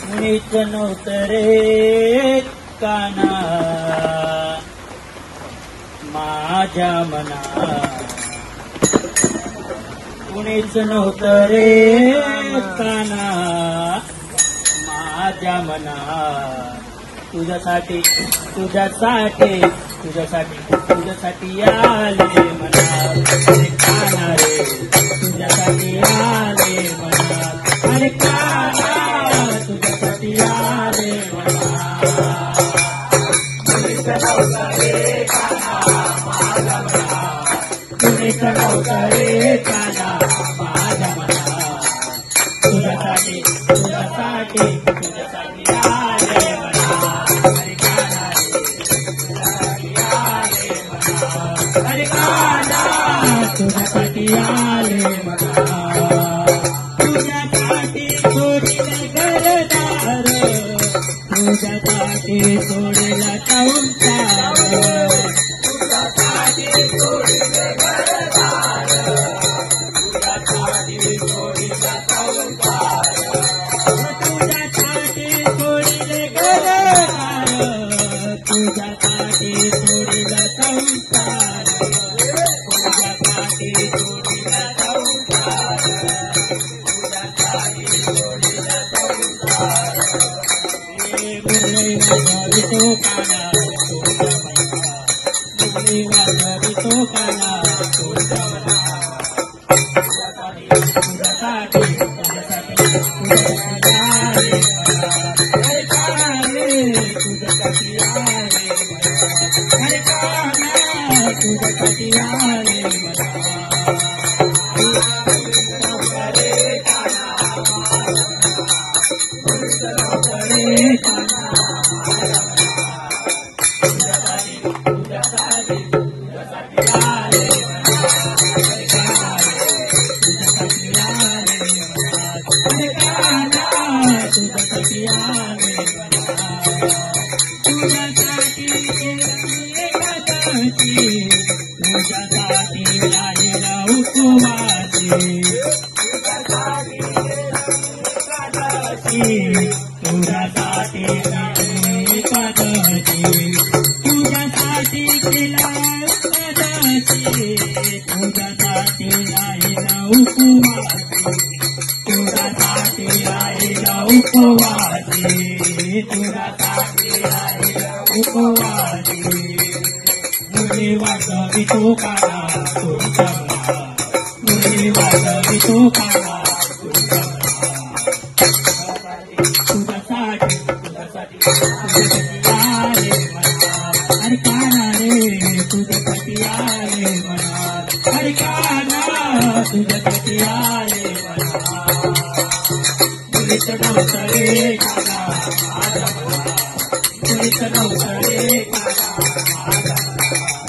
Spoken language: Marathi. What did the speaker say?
कुणीच नव्हतं रे काना माझ्या मनात, कुणीच नव्हतं रे काना माझ्या मनात. तुझ्यासाठी तुझ्यासाठी तुझ्यासाठी तुझ्यासाठी आले मनात अरे काना रे, तुझ्यासाठी आले मनात अरे काना, तुझ्यासाठी आले मनात. कुणीच नव्हतं रे काना माझ्या मनात, कुणीच नव्हतं रे काना माझ्या मनात. तुझ्यासाठी तुझ्यासाठी तुझ्यासाठी आले मनात अरे काना रे, अरे काना, तुझ्यासाठी आले मनात. तुझ्यासाठी सोडले घरदार, तुझ्यासाठी सोडला संसार, तुझ्यासाठी सोडले घरदार, तुझ्यासाठी सोडला संसार, तुझ्यासाठी सोडले घरदार, तुझ्यासाठी सोडला संसार, तुझ्यासाठी सोडला संसार, तुझ्यासाठी सोडला संसार. मुरली वाजवितो काना तुझ्या मनात, मुरली वाजवितो काना तुझ्या मनात. तुझ्यासाठी तुझ्यासाठी तुझ्यासाठी आले मनात अरे काना रे, तुझ्यासाठी आले मनात अरे काना, तुझ्यासाठी आले मनात. कुणीच नव्हतं रे काना माझ्या मनात, कुणीच नव्हतं रे काना माझ्या मनात. तुझ्यासाठी तुझ्यासाठी तुझ्यासाठी आले मनात अरे काना रे, तुझ्यासाठी आले मनात अरे काना, तुझ्यासाठी आले मनात. तुझ्यासाठी एकादशी, तुझ्यासाठी राहिला उपवासी, तुझ्यासाठी एकादशी, तुझ्यासाठी एकादशी, तुझ्यासाठी केला एकादशी, तुझ्यासाठी राहिला उपवासी, तुझ्यासाठी राहिला उपवासी, तुझ्यासाठी राहिला उपवासी. मुरली वाजवितो काना तुझ्या मनात, मुरली वाजवितो काना तुझ्या मनात. तुझ्यासाठी तुझ्यासाठी तुझ्यासाठी आले मनात अरे काना रे, तुझ्यासाठी आले मनात अरे काना, तुझ्यासाठी आले मनात. कुणीच नव्हतं रे काना माझ्या मनात, कुणीच नव्हतं रे काना माझ्या मनात.